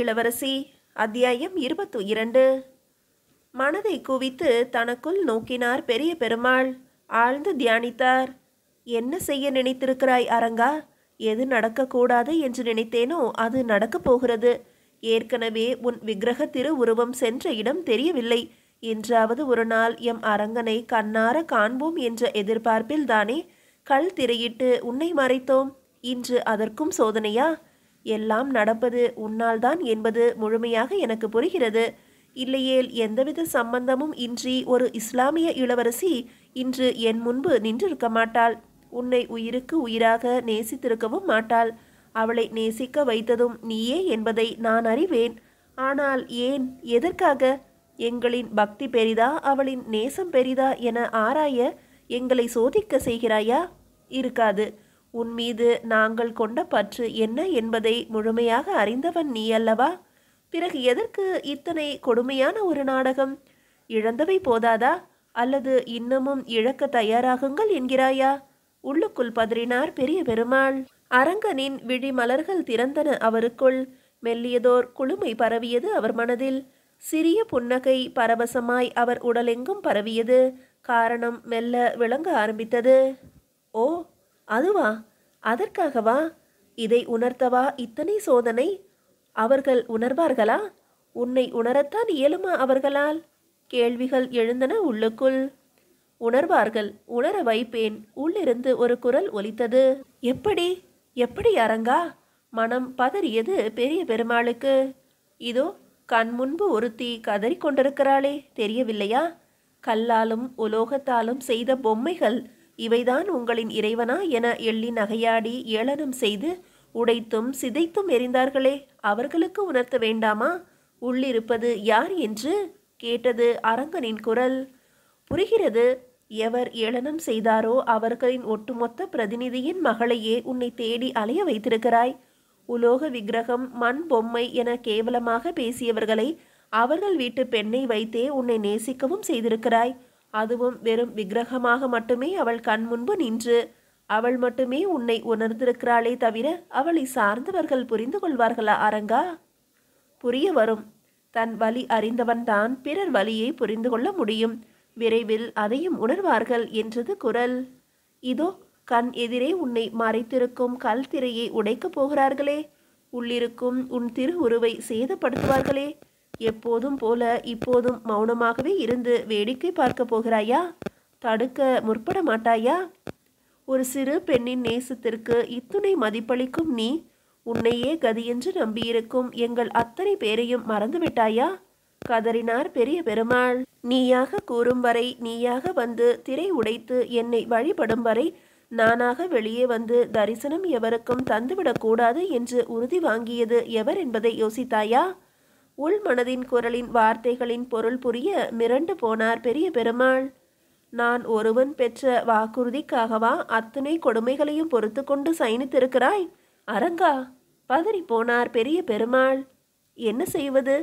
இளவரசி. அத்தியாயம் 22. மனதை குவித்து தனக்குள் நோக்கினார் பெரிய பெருமாள். ஆழ்ந்து தியானித்தார். என்ன செய்ய நினைத்திருக்கிறாய் அரங்கா? எது நடக்கக்கூடாது என்று நினைத்தேனோ அது நடக்கப் போகிறது. ஏற்கனவே உன் விக்கிரக திரு உருவம் சென்ற இடம் தெரியவில்லை. என்றாவது ஒரு நாள் எம் அரங்கனை கண்ணார காண்போம் என்ற எதிர்பார்ப்பில் தானே கல் திரையிட்டு உன்னை மறைத்தோம். இன்று அதற்கும் சோதனையா? எல்லாம் நடப்பது உன்னால்தான் என்பது முழுமையாக எனக்கு புரிகிறது. இல்லையேல் எந்தவித சம்பந்தமும் இன்றி ஒரு இஸ்லாமிய இளவரசி இன்று என் முன்பு நின்றிருக்க மாட்டாள். உன்னை உயிருக்கு உயிராக நேசித்திருக்கவும் மாட்டாள். அவளை நேசிக்க வைத்ததும் நீயே என்பதை நான் அறிவேன். ஆனால் ஏன், எதற்காக? எங்களின் பக்தி பெரிதா, அவளின் நேசம் பெரிதா என ஆராய எங்களை சோதிக்க செய்கிறாயா? இருக்காது. உன் மீது நாங்கள் கொண்ட பற்று என்ன என்பதை முழுமையாக அறிந்தவன் நீ அல்லவா? பிறகு எதற்கு இத்தனை கொடுமையான ஒரு நாடகம்? இழந்தவை போதாதா? அல்லது இன்னமும் இழக்க தயாராகுங்கள் என்கிறாயா? உள்ளுக்குள் பதறினார் பெரிய பெருமாள். அரங்கனின் விழி மலர்கள் திறந்தன அவருக்குள். மெல்லியதோர் குளுமை பரவியது அவர் மனதில். சிறிய புன்னகை பரவசமாய் அவர் உடலெங்கும் பரவியது. காரணம் மெல்ல விளங்க ஆரம்பித்தது. ஓ, அதுவா? அதற்காகவா? இதை உணர்த்தவா இத்தனை சோதனை? அவர்கள் உணர்வார்களா? உன்னை உணரத்தான் இயலுமா அவர்களால்? கேள்விகள் எழுந்தன உள்ளுக்குள். உணர்வார்கள், உணர வைப்பேன். உள்ளிருந்து ஒரு குரல் ஒலித்தது. எப்படி? எப்படி அரங்கா? மனம் பதறியது பெரிய பெருமாளுக்கு. இதோ கண் முன்பு ஒருத்தி கதறி கொண்டிருக்கிறாளே, தெரியவில்லையா? கல்லாலும் உலோகத்தாலும் செய்த பொம்மைகள் இவைதான் உங்களின் இறைவனா என எள்ளி நகையாடி ஏளனம் செய்து உடைத்தும் சிதைத்தும் எறிந்தார்களே, அவர்களுக்கு உணர்த்த வேண்டாமா உள்ளிருப்பது யார் என்று? கேட்டது அரங்கனின் குரல். புரிகிறது. எவர் ஏளனம் செய்தாரோ அவர்களின் ஒட்டுமொத்த பிரதிநிதியின் மகளையே உன்னை தேடி அலைய வைத்திருக்கிறாய். உலோக விக்கிரகம், மண் பொம்மை என கேவலமாக பேசியவர்களை அவர்கள் வீட்டு பெண்ணை வைத்தே உன்னை நேசிக்கவும் செய்திருக்கிறாய். அதுவும் வெறும் விக்கிரகமாக மட்டுமே அவள் கண் முன்பு நின்று. அவள் மட்டுமே உன்னை உணர்ந்திருக்கிறாளே தவிர அவளை சார்ந்தவர்கள் புரிந்து கொள்வார்களா அரங்கா? புரிய வரும். தன் வலி அறிந்தவன்தான் பிறர் வலியை புரிந்து கொள்ள முடியும். விரைவில் அதையும் உணர்வார்கள் என்றது குரல். இதோ கண் எதிரே உன்னை மறைத்திருக்கும் கல் திரையை உடைக்கப் போகிறார்களே. உள்ளிருக்கும் உன் திரு உருவை சேதப்படுத்துவார்களே. எப்போதும் போல இப்போதும் மௌனமாகவே இருந்து வேடிக்கை பார்க்க போகிறாயா? தடுக்க முற்பட மாட்டாயா? ஒரு சிறு பெண்ணின் நேசத்திற்கு இத்துணை மதிப்பளிக்கும் நீ, உன்னையே கதியென்று நம்பியிருக்கும் எங்கள் அத்தனை பேரையும் மறந்துவிட்டாயா? கதறினார் பெரிய பெருமாள். நீயாக கூறும் வரை, நீயாக வந்து திரை உடைத்து என்னை வழிபடும் வரை நானாக வெளியே வந்து தரிசனம் எவருக்கும் தந்துவிடக்கூடாது என்று உறுதி வாங்கியது எவர் என்பதை யோசித்தாயா? உள் மனதின் குரலின் வார்த்தைகளின் பொருள் புரிய மிரண்டு போனார் பெரிய பெருமாள். நான் ஒருவன் பெற்ற வாக்குறுதிக்காகவா அத்தனை கொடுமைகளையும் பொறுத்து கொண்டு சயனித்திருக்கிறாய் அரங்கா? பதறி போனார் பெரிய பெருமாள். என்ன செய்வது?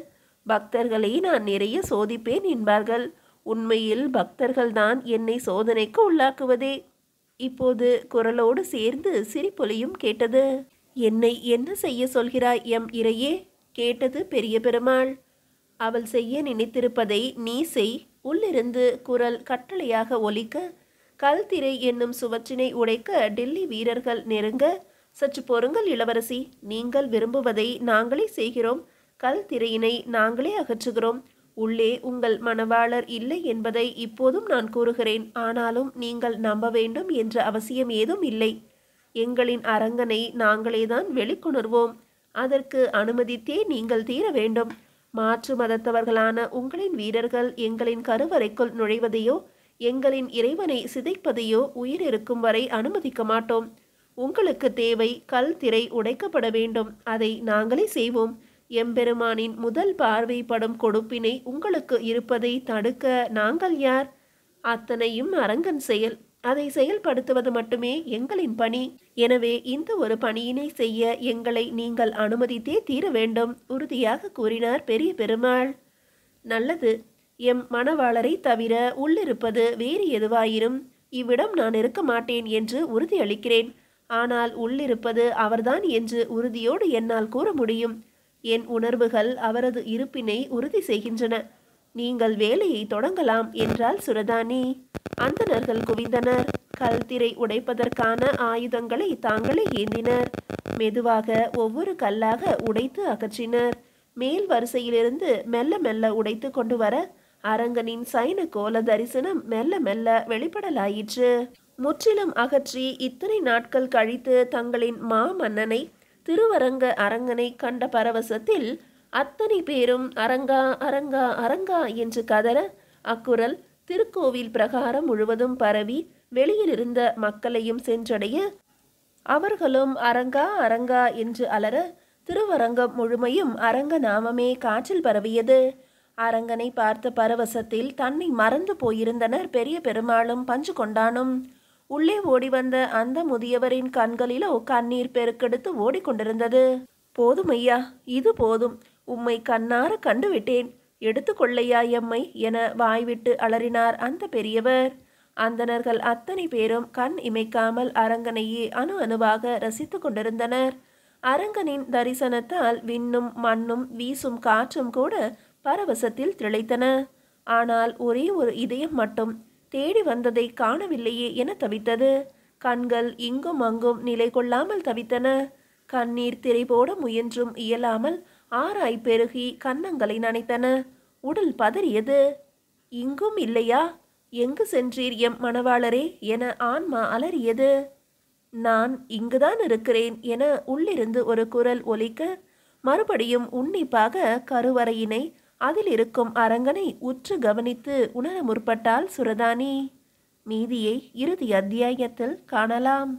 பக்தர்களை நான் நிறைய சோதிப்பேன் என்பார்கள். உண்மையில் பக்தர்கள்தான் என்னை சோதனைக்கு உள்ளாக்குவதே. இப்போது குரலோடு சேர்ந்து சிரிப்பொலியும் கேட்டது. என்னை என்ன செய்ய சொல்கிறாய் எம் இறையே? கேட்டது பெரிய பெருமாள். அவள் செய்ய நினைத்திருப்பதை நீ செய். உள்ளிருந்து குரல் கட்டளையாக ஒலிக்க, கல் திரை என்னும் சுவற்றினை உடைக்க டெல்லி வீரர்கள் நெருங்க, சற்று பொறுங்கள் இளவரசி, நீங்கள் விரும்புவதை நாங்களே செய்கிறோம். கல் திரையினை நாங்களே அகற்றுகிறோம். உள்ளே உங்கள் மணவாளர் இல்லை என்பதை இப்போதும் நான் கூறுகிறேன். ஆனாலும் நீங்கள் நம்ப வேண்டும் என்ற அவசியம் ஏதும் இல்லை. எங்களின் அரங்கனை நாங்களேதான் வெளிக்கொணர்வோம். அதற்கு அனுமதித்தே நீங்கள் தீர வேண்டும். மாற்று மதத்தவர்களான உங்களின் வீரர்கள் எங்களின் கருவறைக்குள் நுழைவதையோ எங்களின் இறைவனை சிதைப்பதையோ உயிர் இருக்கும் வரை அனுமதிக்க மாட்டோம். உங்களுக்கு தேவை கல் திரை உடைக்கப்பட வேண்டும். அதை நாங்களே செய்வோம். எம்பெருமானின் முதல் பார்வைப்படும் கொடுப்பினை உங்களுக்கு இருப்பதை தடுக்க நாங்கள் யார்? அத்தனையும் அரங்கன் செயல். அதை செயல்படுத்துவது மட்டுமே எங்களின் பணி. எனவே இந்த ஒரு பணியினை செய்ய எங்களை நீங்கள் அனுமதித்தே தீர வேண்டும், உறுதியாக கூறினார் பெரிய பெருமாள். நல்லது. எம் மணவாளரை தவிர உள்ளிருப்பது வேறு எதுவாயிரும் இவ்விடம் நான் இருக்க மாட்டேன் என்று உறுதியளிக்கிறேன். ஆனால் உள்ளிருப்பது அவர்தான் என்று உறுதியோடு என்னால் கூற முடியும். என் உணர்வுகள் அவரது இருப்பினை உறுதி செய்கின்றன. நீங்கள் வேலையை தொடங்கலாம் என்றாள் சுரதானி. அந்தணர்கள் குவிந்தனர். கல்திரை உடைப்பதற்கான ஆயுதங்களை தாங்களே ஏந்தினர். மெதுவாக ஒவ்வொரு கல்லாக உடைத்து அகற்றினர். மேல் வரிசையிலிருந்து மெல்ல மெல்ல உடைத்து கொண்டு வர அரங்கனின் சைன கோல தரிசனம் மெல்ல மெல்ல வெளிப்படலாயிற்று. முற்றிலும் அகற்றி இத்தனை நாட்கள் கழித்து தங்களின் மாமன்னனை திருவரங்க அரங்கனை கண்ட பரவசத்தில் அத்தனை பேரும் அரங்கா அரங்கா அரங்கா என்று கதற அக்குரல் திருக்கோவில் பிரகாரம் முழுவதும் பரவி வெளியிலிருந்த மக்களையும் சென்றடைய அவர்களும் அரங்கா அரங்கா என்று அலற திருவரங்கம் முழுமையும் அரங்க நாமமே காற்றில் பரவியது. அரங்கனை பார்த்த பரவசத்தில் தன்னை மறந்து போயிருந்தனர் பெரிய பெருமாளும் பஞ்சு கொண்டானும். உள்ளே ஓடி வந்த அந்த முதியவரின் கண்களிலோ கண்ணீர் பெருக்கெடுத்து ஓடிக்கொண்டிருந்தது. போதும் ஐயா, இது போதும். உம்மை கண்ணார கண்டுவிட்டேன். எடுத்துக்கொள்ளையா எம்மை என வாய்விட்டு அலறினார் அந்த பெரியவர். அந்தணர்கள் அத்தனை பேரும் கண் இமைக்காமல் அரங்கனையே அணு அணுவாக ரசித்து கொண்டிருந்தனர். அரங்கனின் தரிசனத்தால் விண்ணும் மண்ணும் வீசும் காற்றும் கூட பரவசத்தில் திளைத்தன. ஆனால் ஒரே ஒரு இதயம் மட்டும் தேடி வந்ததை காணவில்லையே என தவித்தது. கண்கள் இங்கும் அங்கும் நிலை கொள்ளாமல் தவித்தன. கண்ணீர் திரை போட முயன்றும் இயலாமல் ஆராய் பெருகி கன்னங்களை நனைத்தன. உடல் பதறியது. இங்கும் இல்லையா? எங்கு சென்றீர் எம் மணவாளரே என ஆன்மா அலறியது. நான் இங்குதான் இருக்கிறேன் என உள்ளிருந்து ஒரு குரல் ஒலிக்க மறுபடியும் உன்னிப்பாக கருவறையினை அதில் இருக்கும் அரங்கனை உற்று கவனித்து உணர முற்பட்டாள் சுரதானி. மீதியை இறுதி அத்தியாயத்தில் காணலாம்.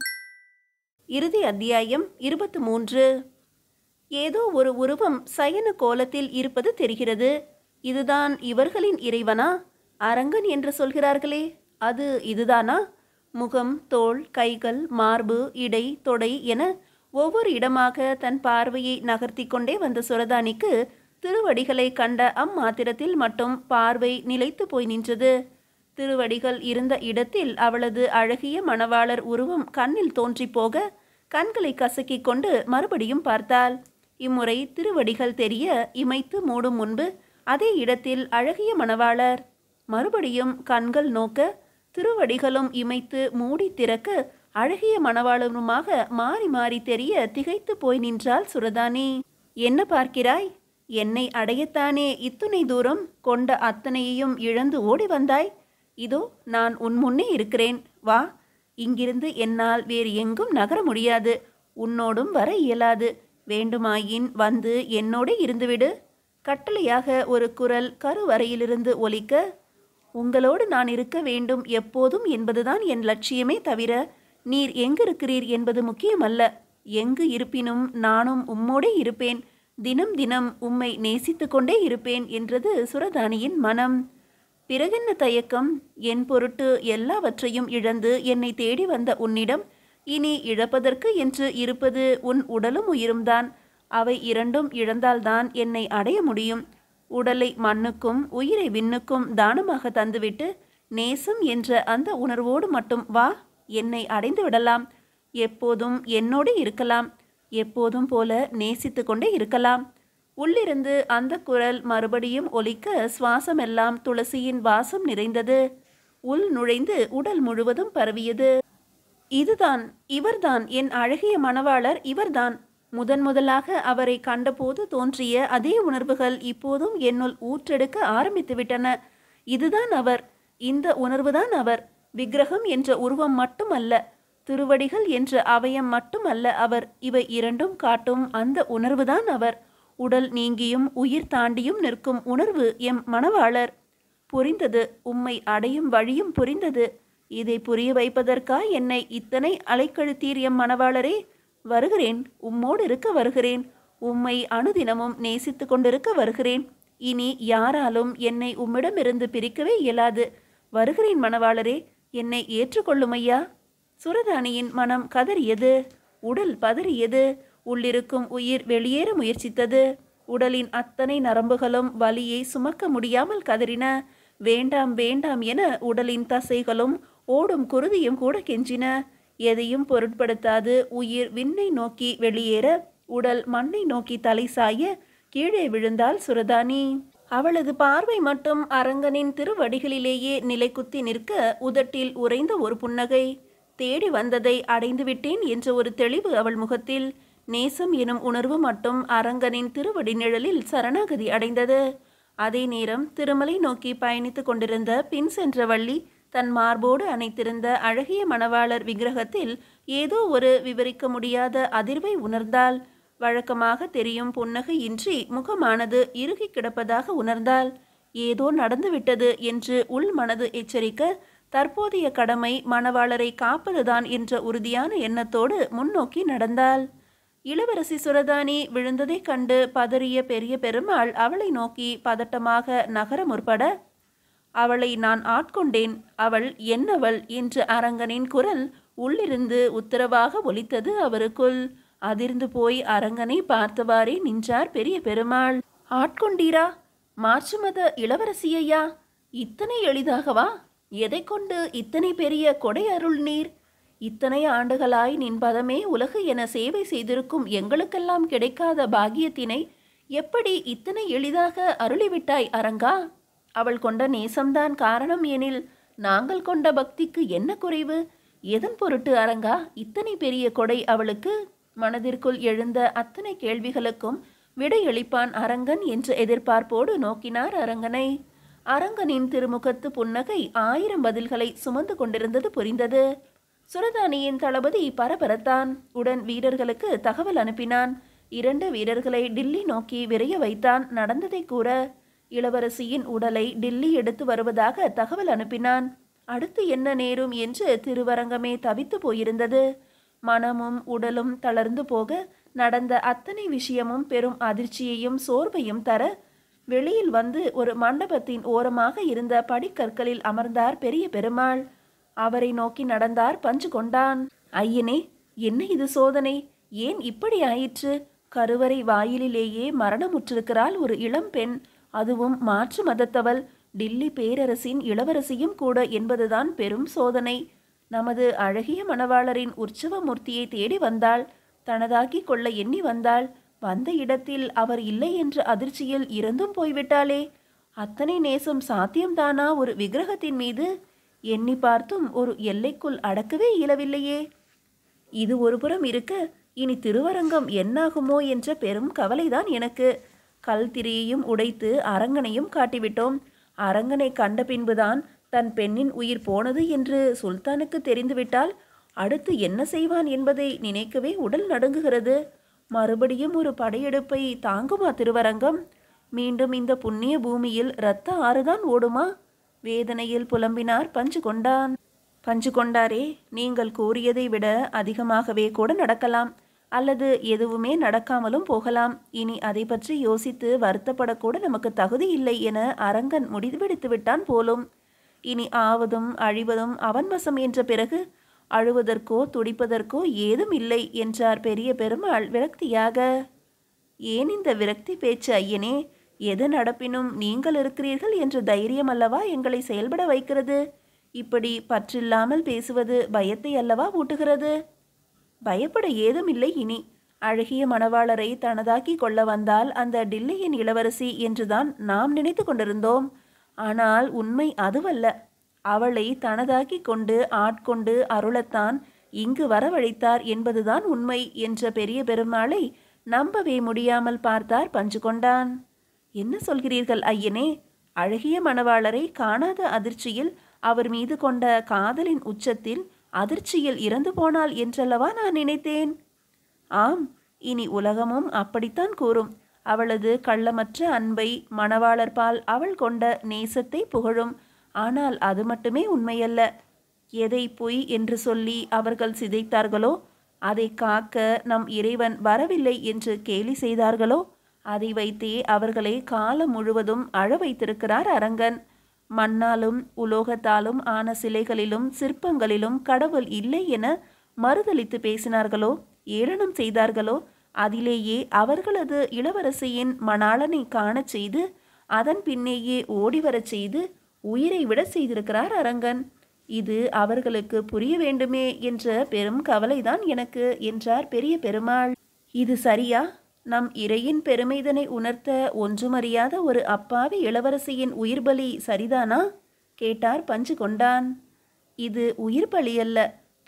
இறுதி அத்தியாயம் 23. ஏதோ ஒரு உருவம் சயன கோலத்தில் இருப்பது தெரிகிறது. இதுதான் இவர்களின் இறைவனா? அரங்கன் என்று சொல்கிறார்களே, அது இதுதானா? முகம், தோள், கைகள், மார்பு, இடை, தொடை என ஒவ்வொரு இடமாக தன் பார்வையை நகர்த்தி கொண்டே வந்த சுரதானிக்கு திருவடிகளை கண்ட அம்மாத்திரத்தில் மட்டும் பார்வை நிலைத்து போய் நின்றது. திருவடிகள் இருந்த இடத்தில் அவளது அழகிய மணவாளர் உருவம் கண்ணில் தோன்றி போக கண்களை கசக்கி கொண்டு மறுபடியும் பார்த்தாள். இம்முறை திருவடிகள் தெரிய இமைத்து மூடும் முன்பு அதே இடத்தில் அழகிய மணவாளர். மறுபடியும் கண்கள் நோக்க திருவடிகளும் இமைத்து மூடி திறக்க அழகிய மணவாளருமாக மாறி மாறி தெரிய திகைத்து போய் நின்றாள் சுரதானி. என்ன பார்க்கிறாய்? என்னை அடையத்தானே இத்துணை தூரம் கொண்ட அத்தனையையும் இழந்து ஓடி வந்தாய்? இதோ நான் உன் முன்னே இருக்கிறேன். வா. இங்கிருந்து என்னால் வேறு எங்கும் நகர முடியாது. உன்னோடும் வர இயலாது. வேண்டுமாயின் வந்து என்னோட இருந்துவிடு. கட்டளையாக ஒரு குரல் கருவறையிலிருந்து ஒலிக்க, உங்களோடு நான் இருக்க வேண்டும் எப்போதும் என்பதுதான் என் லட்சியமே தவிர நீர் எங்கிருக்கிறீர் என்பது முக்கியமல்ல. எங்கு இருப்பினும் நானும் உம்மோடே இருப்பேன். தினம் தினம் உம்மை நேசித்து கொண்டே இருப்பேன் என்றது சுரதானியின் மனம். பிறகென்ன தயக்கம்? என் பொருட்டு எல்லாவற்றையும் இழந்து என்னை தேடி வந்த உன்னிடம் இனி இழப்பதற்கு என்று இருப்பது உன் உடலும் உயிரும்தான். அவை இரண்டும் இழந்தால்தான் என்னை அடைய முடியும். உடலை மண்ணுக்கும் உயிரை விண்ணுக்கும் தானமாக தந்துவிட்டு நேசம் என்ற அந்த உணர்வோடு மட்டும் வா. என்னை அடைந்து விடலாம். எப்போதும் என்னோடு இருக்கலாம். எப்போதும் போல நேசித்து கொண்டே இருக்கலாம். உள்ளிருந்து அந்த குரல் மறுபடியும் ஒலிக்க சுவாசமெல்லாம் துளசியின் வாசம் நிறைந்தது. உள் நுழைந்து உடல் முழுவதும் பரவியது. இதுதான், இவர்தான் என் அழகிய மணவாளர். இவர்தான். முதலாக அவரை கண்டபோது தோன்றிய அதே உணர்வுகள் இப்போதும் என்னுள் ஊற்றெடுக்க ஆரம்பித்துவிட்டன. இதுதான் அவர். இந்த உணர்வுதான் அவர். விக்கிரகம் என்ற உருவம் மட்டுமல்ல, திருவடிகள் என்ற அவயம் மட்டுமல்ல அவர். இவை இரண்டும் காட்டும் அந்த உணர்வுதான் அவர். உடல் நீங்கியும் உயிர் தாண்டியும் நிற்கும் உணர்வு எம் மணவாளர். புரிந்தது. உம்மை அடையும் வழியும் புரிந்தது. இதை புரிய வைப்பதற்கா என்னை இத்தனை அலைக்கழுத்தீர் எம் மணவாளரே? வருகிறேன். உம்மோடு இருக்க வருகிறேன். உம்மை அனுதினமும் நேசித்து கொண்டிருக்க வருகிறேன். இனி யாராலும் என்னை உம்மிடமிருந்து பிரிக்கவே இயலாது. வருகிறேன் மணவாளரே, என்னை ஏற்றுக்கொள்ளுமையா. சுரதானியின் மனம் கதறியது. உடல் பதறியது. உள்ளிருக்கும் உயிர் வெளியேற முயற்சித்தது. உடலின் அத்தனை நரம்புகளும் வலியை சுமக்க முடியாமல் கதறின. வேண்டாம் வேண்டாம் என உடலின் தசைகளும் ஓடும் குருதியும் கூட கெஞ்சின. எதையும் பொருட்படுத்தாது உயிர் விண்ணை நோக்கி வெளியேற, உடல் மண்ணை நோக்கி தலை சாய, கீழே விழுந்தாள் சுரதானி. அவளது பார்வை மட்டும் அரங்கனின் திருவடிகளிலேயே நிலைக்குத்தி நிற்க, உதட்டில் உறைந்த ஒரு புன்னகை. தேடி வந்ததை அடைந்துவிட்டேன் என்ற ஒரு தெளிவு அவள் முகத்தில். நேசம் எனும் உணர்வு மட்டும் அரங்கனின் திருவடி நிழலில் சரணாகதி அடைந்தது. அதே நேரம் திருமலை நோக்கி பயணித்து கொண்டிருந்த பின் சென்ற வள்ளி தன் மார்போடு அணைத்திருந்த அழகிய மணவாளர் விக்கிரகத்தில் ஏதோ ஒரு விவரிக்க முடியாத அதிர்வை உணர்ந்தாள். வழக்கமாக தெரியும் புன்னகையின்றி முகமானது இறுகி கிடப்பதாக உணர்ந்தாள். ஏதோ நடந்துவிட்டது என்று உள் மனது எச்சரிக்க, தற்போதைய கடமை மணவாளரை காப்பதுதான் என்ற உறுதியான எண்ணத்தோடு முன்னோக்கி நடந்தாள். இளவரசி சுரதானி விழுந்ததைக் கண்டு பதறிய பெரிய பெருமாள் அவளை நோக்கி பதட்டமாக நகர முற்பட, அவளை நான் ஆட்கொண்டேன், அவள் என்னவள் என்று அரங்கனின் குரல் உள்ளிருந்து உத்தரவாக ஒலித்தது அவருக்குள். அதிர்ந்து போய் அரங்கனை பார்த்தவாறே நின்றார் பெரிய பெருமாள். ஆட்கொண்டீரா? மாற்று மத இளவரசியையா? இத்தனை எளிதாகவா? எதை கொண்டு இத்தனை பெரிய கொடை அருள் நீர்? இத்தனை ஆண்டுகளாய் நின் பதமே உலகு என சேவை செய்திருக்கும் எங்களுக்கெல்லாம் கிடைக்காத பாக்கியத்தினை எப்படி இத்தனை எளிதாக அருளிவிட்டாய் அரங்கா? அவள் கொண்ட நேசம்தான் காரணம் எனில் நாங்கள் கொண்ட பக்திக்கு என்ன குறைவு? எதன் பொருட்டு அரங்கா இத்தனை பெரிய கொடை அவளுக்கு? மனதிற்குள் எழுந்த அத்தனை கேள்விகளுக்கும் விடையளிப்பான் அரங்கன் என்ற எதிர்பார்ப்போடு நோக்கினார் அரங்கனை. அரங்கனின் திருமுகத்து புன்னகை 1000 பதில்களை சுமந்து கொண்டிருந்தது புரிந்தது. சுரதானியின் தளபதி பரபரத்தான். உடன் வீரர்களுக்கு தகவல் அனுப்பினான். 2 வீரர்களை டில்லி நோக்கி விரைய வைத்தான். நடந்ததை கூற இளவரசியின் உடலை டில்லி எடுத்து வருவதாக தகவல் அனுப்பினான். அடுத்து என்ன நேரும் என்று திருவரங்கமே தவித்து போயிருந்தது. மனமும் உடலும் தளர்ந்து போக, நடந்த அத்தனை விஷயமும் பெரும் அதிர்ச்சியையும் சோர்வையும் தர, வெளியில் வந்து ஒரு மண்டபத்தின் ஓரமாக இருந்த படிக்கற்களில் அமர்ந்தார் பெரிய பெருமாள். அவரை நோக்கி நடந்தார் பஞ்சு கொண்டான். ஐயனே, என்ன இது சோதனை? ஏன் இப்படி ஆயிற்று? கருவறை வாயிலிலேயே மரணமுற்றிருக்கிறாள் ஒரு இளம் பெண், அதுவும் மாற்று மதத்தவள், டில்லி பேரரசின் இளவரசியும் கூட என்பதுதான் பெரும் சோதனை. நமது அழகிய மணவாளரின் உற்சவ மூர்த்தியை தேடி வந்தாள். தனதாக்கி கொள்ள எண்ணி வந்தாள். வந்த இடத்தில் அவர் இல்லை என்ற அதிர்ச்சியில் இறந்தும் போய்விட்டாளே. அத்தனை நேசம் சாத்தியம்தானா ஒரு விக்கிரகத்தின் மீது? எண்ணி பார்த்தும் ஒரு எல்லைக்குள் அடக்கவே இயலவில்லையே. இது ஒருபுறம் இருக்க, இனி திருவரங்கம் என்னாகுமோ என்ற பெரும் கவலைதான் எனக்கு. கல் திரையையும் உடைத்து அரங்கனையும் காட்டிவிட்டோம். அரங்கனை கண்ட பின்புதான் தன் பெண்ணின் உயிர் போனது என்று சுல்தானுக்கு தெரிந்துவிட்டால் அடுத்து என்ன செய்வான் என்பதை நினைக்கவே உடல் நடுங்குகிறது. மறுபடியும் ஒரு படையெடுப்பை தாங்குமா திருவரங்கம்? மீண்டும் இந்த புண்ணிய பூமியில் இரத்த ஆறுதான் ஓடுமா? வேதனையில் புலம்பினார் பஞ்சு கொண்டான். பஞ்சு கொண்டாரே, நீங்கள் கூறியதை விட அதிகமாகவே கூட நடக்கலாம், அல்லது எதுவுமே நடக்காமலும் போகலாம். இனி அதை பற்றி யோசித்து வருத்தப்படக்கூட நமக்கு தகுதி இல்லை என அரங்கன் முடிவெடுத்து விட்டான் போலும். இனி ஆவதும் அழிவதும் அவன் வசம் என்ற பிறகு அழுவதற்கோ துடிப்பதற்கோ ஏதும் இல்லை என்றார் பெரிய பெருமாள் விரக்தியாக. ஏன் இந்த விரக்தி பேச்சு ஐயனே? எது நடப்பினும் நீங்கள் இருக்கிறீர்கள் என்ற தைரியம் அல்லவா எங்களை செயல்பட வைக்கிறது. இப்படி பற்றில்லாமல் பேசுவது பயத்தை அல்லவா ஊட்டுகிறது. பயப்பட ஏதும் இல்லை. இனி அழகிய மணவாளரை தனதாக்கி கொள்ள வந்தால் அந்த டில்லியின் இளவரசி என்றுதான் நாம் நினைத்து கொண்டிருந்தோம். ஆனால் உண்மை அதுவல்ல. அவளை தனதாக்கி கொண்டு ஆட்கொண்டு அருளத்தான் இங்கு வரவழைத்தார் என்பதுதான் உண்மை என்ற பெரிய பெருமாளை நம்பவே முடியாமல் பார்த்தார் பஞ்சு கொண்டான். என்ன சொல்கிறீர்கள் ஐயனே? அழகிய மணவாளரை காணாத அதிர்ச்சியில், அவர் மீது கொண்ட காதலின் உச்சத்தில் அதிர்ச்சியில் இறந்து போனாள் என்றல்லவா நான் நினைத்தேன். ஆம், இனி உலகமும் அப்படித்தான் கூறும். அவளது கள்ளமற்ற அன்பை, மணவாளர் பால் அவள் கொண்ட நேசத்தை புகழும். ஆனால் அது மட்டுமே உண்மையல்ல. எதை பொய் என்று சொல்லி அவர்கள் சிதைத்தார்களோ, அதை காக்க நம் இறைவன் வரவில்லை என்று கேலி செய்தார்களோ, அதை வைத்தே அவர்களை காலம் முழுவதும் அழ வைத்திருக்கிறார் அரங்கன். மண்ணாலும் உலோகத்தாலும் ஆன சிலைகளிலும் சிற்பங்களிலும் கடவுள் இல்லை என மறுதலித்து பேசினார்களோ, ஏளனம் செய்தார்களோ, அதிலேயே அவர்களது இளவரசியின் மணாளனை காணச் செய்து அதன் பின்னேயே ஓடிவரச் செய்து உயிரை விட செய்திருக்கிறார் அரங்கன். இது அவர்களுக்கு புரிய வேண்டுமே என்ற பெரும் கவலைதான் எனக்கு என்றார் பெரிய பெருமாள். இது சரியா? நம் இறையின் பெருமைதனை உணர்த்த ஒன்றுமறியாத ஒரு அப்பாவி இளவரசியின் உயிர் பலி சரிதானா? கேட்டார் பஞ்சு கொண்டான். இது உயிர் பலி அல்ல,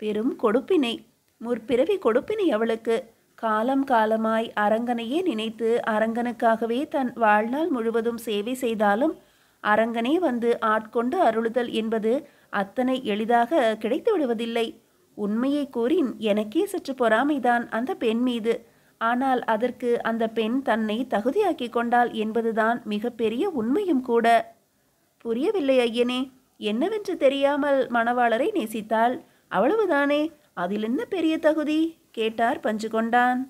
பெரும் கொடுப்பினை, முற்பிறவி கொடுப்பினை அவளுக்கு. காலம் காலமாய் அரங்கனையே நினைத்து அரங்கனுக்காகவே தன் வாழ்நாள் முழுவதும் சேவை செய்தாலும் அரங்கனே வந்து ஆட்கொண்டு அருளுதல் என்பது அத்தனை எளிதாக கிடைத்து விடுவதில்லை. உண்மையை கூறின் எனக்கே சற்று பொறாமைதான் அந்த பெண் மீது. ஆனால் அதற்கு அந்த பெண் தன்னை தகுதியாக்கி கொண்டாள் என்பதுதான் மிகப்பெரிய உண்மையும் கூட. புரியவில்லை ஐயனே. என்னவென்று தெரியாமல் மணவாளரை நேசித்தாள், அவ்வளவுதானே. அதில் என்ன பெரிய தகுதி? கேட்டார் பஞ்சு கொண்டான்.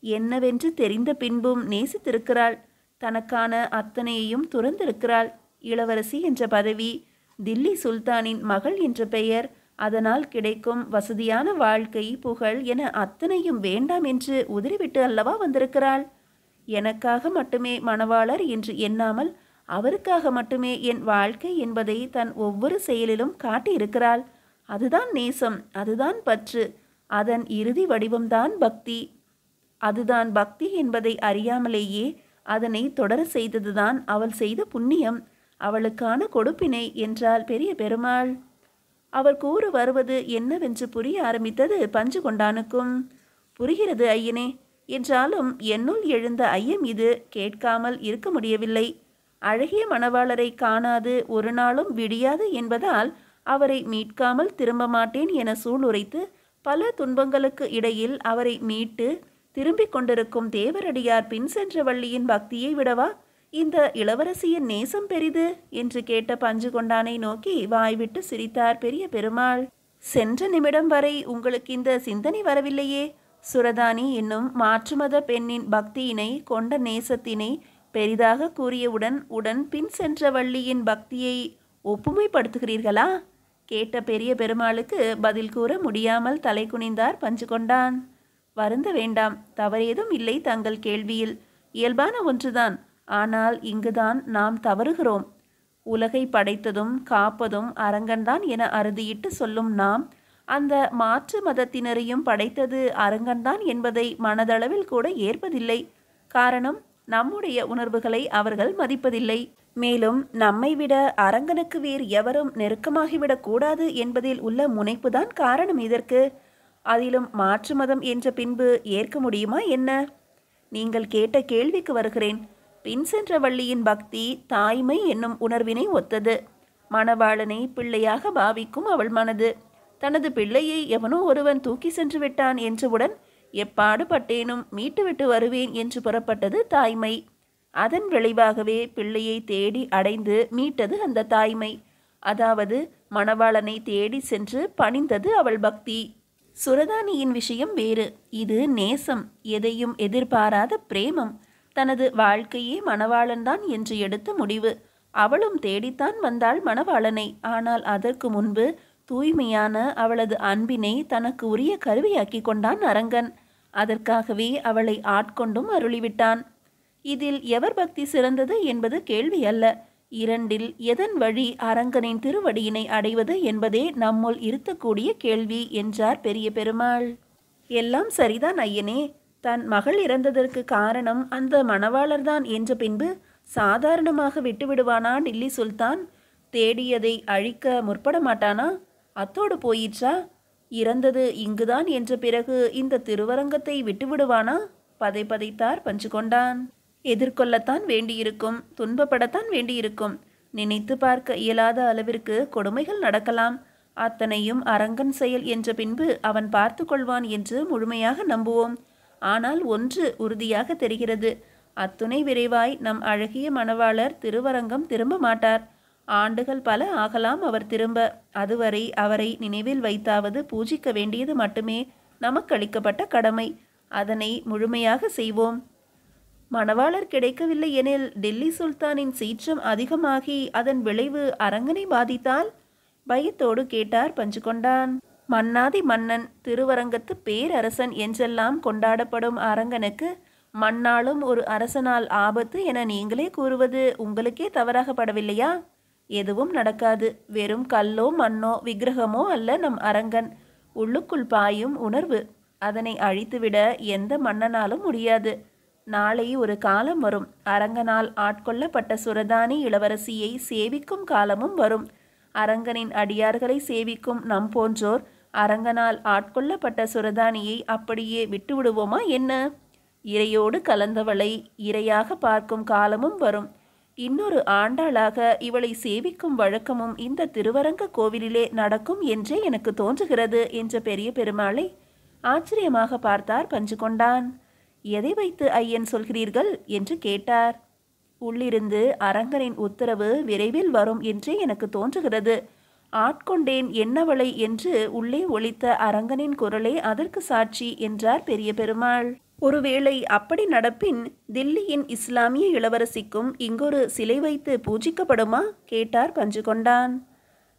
என்னவென்று தெரிந்த பின்பும் நேசித்திருக்கிறாள். தனக்கான அத்தனையையும் துறந்திருக்கிறாள். இளவரசி என்ற பதவி, தில்லி சுல்தானின் மகள் என்ற பெயர், அதனால் கிடைக்கும் வசதியான வாழ்க்கை, புகழ் என அத்தனையும் வேண்டாம் என்று உதறிவிட்டு அல்லவா வந்திருக்கிறாள். எனக்காக மட்டுமே மணவாளர் என்று எண்ணாமல் அவருக்காக மட்டுமே என் வாழ்க்கை என்பதை தன் ஒவ்வொரு செயலிலும் காட்டியிருக்கிறாள். அதுதான் நேசம், அதுதான் பற்று, அதன் இறுதி வடிவம்தான் பக்தி. அதுதான் பக்தி என்பதை அறியாமலேயே அதனை தொடர செய்ததுதான் அவள் செய்த புண்ணியம், அவளுக்கான கொடுப்பினை என்றால் பெரிய பெருமாள். அவர் கூற வருவது என்னவென்று புரிய ஆரம்பித்தது பஞ்சு கொண்டானுக்கும். புரிகிறது ஐயனே, என்றாலும் என்னுள் எழுந்த ஐயம் இது கேட்காமல் இருக்க முடியவில்லை. அழகிய மணவாளரை காணாது ஒரு நாளும் விடியாது என்பதால் அவரை மீட்காமல் திரும்ப மாட்டேன் என சூளுரைத்து பல துன்பங்களுக்கு இடையில் அவரை மீட்டு திரும்பிக் கொண்டிருக்கும் தேவரடியார் பின் சென்ற வள்ளியின் பக்தியை விடவா இந்த இளவரசியின் நேசம் பெரிது என்று கேட்ட பஞ்சு கொண்டானை நோக்கி வாய்விட்டு சிரித்தார் பெரிய பெருமாள். சென்ற நிமிடம் வரை உங்களுக்கு இந்த சிந்தனை வரவில்லையே? சுரதானி என்னும் மாற்றுமத பெண்ணின் பக்தியினை கொண்ட நேசத்தினை பெரிதாக கூறியவுடன் உடன் பின் சென்ற வள்ளியின் பக்தியை ஒப்புமைப்படுத்துகிறீர்களா? கேட்ட பெரிய பெருமாளுக்கு பதில் கூற முடியாமல் தலை குனிந்தார் பஞ்சு கொண்டான். வருந்த வேண்டாம், தவறேதும் இல்லை தங்கள் கேள்வியில், இயல்பான ஒன்றுதான். ஆனால் இங்குதான் நாம் தவறுகிறோம். உலகை படைத்ததும் காப்பதும் அரங்கன்தான் என அறுதியிட்டு சொல்லும் நாம் அந்த மாற்று மதத்தினரையும் படைத்தது அரங்கன்தான் என்பதை மனதளவில் கூட ஏற்பதில்லை. காரணம், நம்முடைய உணர்வுகளை அவர்கள் மதிப்பதில்லை. மேலும் நம்மை விட அரங்கனுக்கு வேறு எவரும் நெருக்கமாகிவிடக் கூடாது என்பதில் உள்ள முனைப்புதான் காரணம் இதற்கு. அதிலும் மாற்று மதம் என்ற பின்பு ஏற்க முடியுமா என்ன? நீங்கள் கேட்ட கேள்விக்கு வருகிறேன். பின் சென்ற வள்ளியின் பக்தி தாய்மை என்னும் உணர்வினை ஒத்தது. மணவாளனை பிள்ளையாக பாவிக்கும் அவள் மனது. தனது பிள்ளையை எவனோ ஒருவன் தூக்கி சென்று விட்டான் என்றவுடன் எப்பாடு பட்டேனும் மீட்டுவிட்டு வருவேன் என்று புறப்பட்டது தாய்மை. அதன் விளைவாகவே பிள்ளையை தேடி அடைந்து மீட்டது அந்த தாய்மை. அதாவது மணவாளனை தேடி சென்று பணிந்தது அவள் பக்தி. சுரதானியின் விஷயம் வேறு. இது நேசம், எதையும் எதிர்பாராத பிரேமம். தனது வாழ்க்கையே மணவாளன்தான் என்று எடுத்த முடிவு. அவளும் தேடித்தான் வந்தாள் மணவாளனை. ஆனால் அதற்கு முன்பு தூய்மையான அவளது அன்பினை தனக்கு உரிய கருவியாக்கி கொண்டான் அரங்கன். அதற்காகவே அவளை ஆட்கொண்டும் அருளிவிட்டான். இதில் எவர் பக்தி சிறந்தது என்பது கேள்வி அல்ல. இரண்டில் எதன் வழி அரங்கனின் திருவடியினை அடைவது என்பதே நம்முள் இருத்தக்கூடிய கேள்வி என்றார் பெரிய பெருமாள். எல்லாம் சரிதான் ஐயனே. தன் மகள் இறந்ததற்கு காரணம் அந்த மணவாளர்தான் என்ற பின்பு சாதாரணமாக விட்டுவிடுவானா டில்லி சுல்தான்? தேடியதை அழிக்க முற்பட மாட்டானா? அத்தோடு போயிற்றா? இறந்தது இங்குதான் என்ற பிறகு இந்த திருவரங்கத்தை விட்டுவிடுவானா? பதைத்தார் பஞ்சு கொண்டான். எதிர்கொள்ளத்தான் வேண்டியிருக்கும், துன்பப்படத்தான் வேண்டியிருக்கும். நினைத்து பார்க்க இயலாத அளவிற்கு கொடுமைகள் நடக்கலாம். அத்தனையும் அரங்கன் செயல் என்ற பின்பு அவன் பார்த்து கொள்வான் என்று முழுமையாக நம்புவோம். ஆனால் ஒன்று உறுதியாக தெரிகிறது. அத்துணை விரைவாய் நம் அழகிய மணவாளர் திருவரங்கம் திரும்ப மாட்டார். ஆண்டுகள் பல ஆகலாம் அவர் திரும்ப. அதுவரை அவரை நினைவில் வைத்தாவது பூஜிக்க வேண்டியது மட்டுமே நமக்கு அளிக்கப்பட்ட கடமை. அதனை முழுமையாக செய்வோம். மணவாளர் கிடைக்கவில்லை எனில் டில்லி சுல்தானின் சீற்றம் அதிகமாகி அதன் விளைவு அரங்கனை பாதித்தால்? பயத்தோடு கேட்டார் பஞ்சு கொண்டான். மன்னாதி மன்னன், திருவரங்கத்து பேரரசன் என்றெல்லாம் கொண்டாடப்படும் அரங்கனுக்கு மண்ணாலும் ஒரு அரசனால் ஆபத்து என நீங்களே கூறுவது உங்களுக்கே தவறாகப்படவில்லையா? எதுவும் நடக்காது. வெறும் கல்லோ மண்ணோ விக்கிரகமோ அல்ல நம் அரங்கன். உள்ளுக்குள் பாயும் உணர்வு. அதனை அழித்துவிட எந்த மன்னனாலும் முடியாது. நாளை ஒரு காலம் வரும். அரங்கனால் ஆட்கொள்ளப்பட்ட சுரதானி இளவரசியை சேவிக்கும் காலமும் வரும். அரங்கனின் அடியார்களை சேவிக்கும் நம் போன்றோர் அரங்கனால் ஆட்கொள்ளப்பட்ட சுரதானியை அப்படியே விட்டுவிடுவோமா என்ன? இறையோடு கலந்தவளை இரையாக பார்க்கும் காலமும் வரும். இன்னொரு ஆண்டாளாக இவளை சேவிக்கும் வழக்கமும் இந்த திருவரங்க கோவிலிலே நடக்கும் என்றே எனக்கு தோன்றுகிறது என்ற பெரிய பெருமாளை ஆச்சரியமாக பார்த்தார் பஞ்சுகொண்டான். எதை வைத்து ஐயன் சொல்கிறீர்கள் என்று கேட்டார். உள்ளிருந்து அரங்கனின் உத்தரவு விரைவில் வரும் என்றே எனக்கு தோன்றுகிறது. ஆட்கொண்டேன் என்னவளை என்று உள்ளே ஒலித்த அரங்கனின் குரலே அதற்கு சாட்சி என்றார் பெரிய பெருமாள். ஒருவேளை அப்படி நடப்பின் தில்லியின் இஸ்லாமிய இளவரசிக்கும் இங்கொரு சிலை வைத்து பூஜிக்கப்படுமா கேட்டார் பஞ்சுகொண்டான்.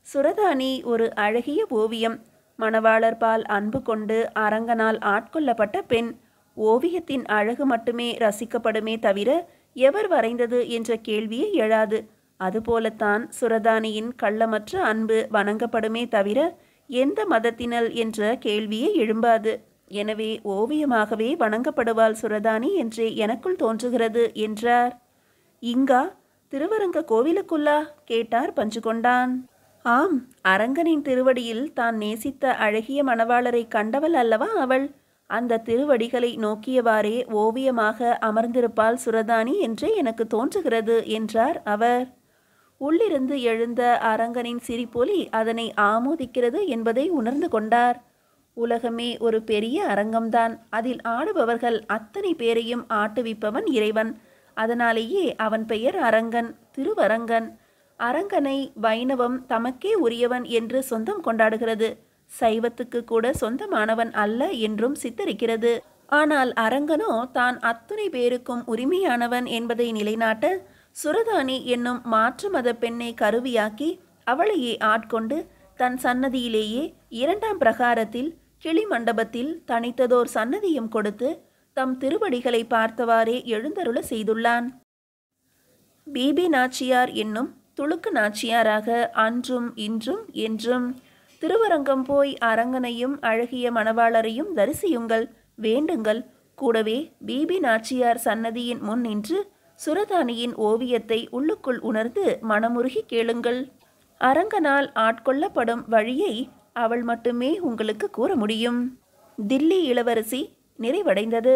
சுரதானி ஒரு அழகிய ஓவியம். மணவாளர் பால் அன்பு கொண்டு அரங்கனால் ஆட்கொள்ளப்பட்ட பெண். ஓவியத்தின் அழகு மட்டுமே ரசிக்கப்படுமே தவிர எவர் வரைந்தது என்ற கேள்வியே எழாது. அதுபோலத்தான் சுரதானியின் கள்ளமற்ற அன்பு வணங்கப்படுமே தவிர எந்த மதத்தினல் என்ற கேள்வியே எழும்பாது. எனவே ஓவியமாகவே வணங்கப்படுவாள் சுரதானி என்றே எனக்குள் தோன்றுகிறது என்றார். இங்கா, திருவரங்க கோவிலுக்குள்ளா கேட்டார் பஞ்சுகொண்டான். ஆம், அரங்கனின் திருவடியில் தான் நேசித்த அழகிய மணவாளரை கண்டவள் அல்லவா அவள். அந்த திருவடிகளை நோக்கியவாறே ஓவியமாக அமர்ந்திருப்பாள் சுரதானி என்றே எனக்கு தோன்றுகிறது என்றார் அவர். உள்ளிருந்து எழுந்த அரங்கனின் சிரிப்பொலி அதனை ஆமோதிக்கிறது என்பதை உணர்ந்து கொண்டார். உலகமே ஒரு பெரிய அரங்கம்தான். அதில் ஆடுபவர்கள் அத்தனை பேரையும் ஆட்டுவிப்பவன் இறைவன். அதனாலேயே அவன் பெயர் அரங்கன், திருவரங்கன். அரங்கனை வைணவம் தமக்கே உரியவன் என்று சொந்தம் கொண்டாடுகிறது. சைவத்துக்கு கூட சொந்தமானவன் அல்ல என்றும் சித்தரிக்கிறது. ஆனால் அரங்கனோ தான் அத்துணை பேருக்கும் உரிமையானவன் என்பதை நிலைநாட்ட சுரதானி என்னும் மாற்று மத பெண்ணை கருவியாக்கி அவளையே ஆட்கொண்டு தன் சன்னதியிலேயே 2ஆம் பிரகாரத்தில் கிளி மண்டபத்தில் தனித்ததோர் சன்னதியும் கொடுத்து தம் திருவடிகளை பார்த்தவாறே எழுந்தருள செய்துள்ளான். பிபி நாச்சியார் என்னும் துளுக்கு நாச்சியாராக அன்றும் இன்றும் என்றும் திருவரங்கம் போய் அரங்கனையும் அழகிய மணவாளரையும் தரிசியுங்கள், வேண்டுங்கள். கூடவே பிபி நாச்சியார் சன்னதியின் முன் நின்று சுரதானியின் ஓவியத்தை உள்ளுக்குள் உணர்ந்து மனமுருகி கேளுங்கள். அரங்கனால் ஆட்கொள்ளப்படும் வழியை அவள் மட்டுமே உங்களுக்கு கூற முடியும். தில்லி இளவரசி நிறைவடைந்தது.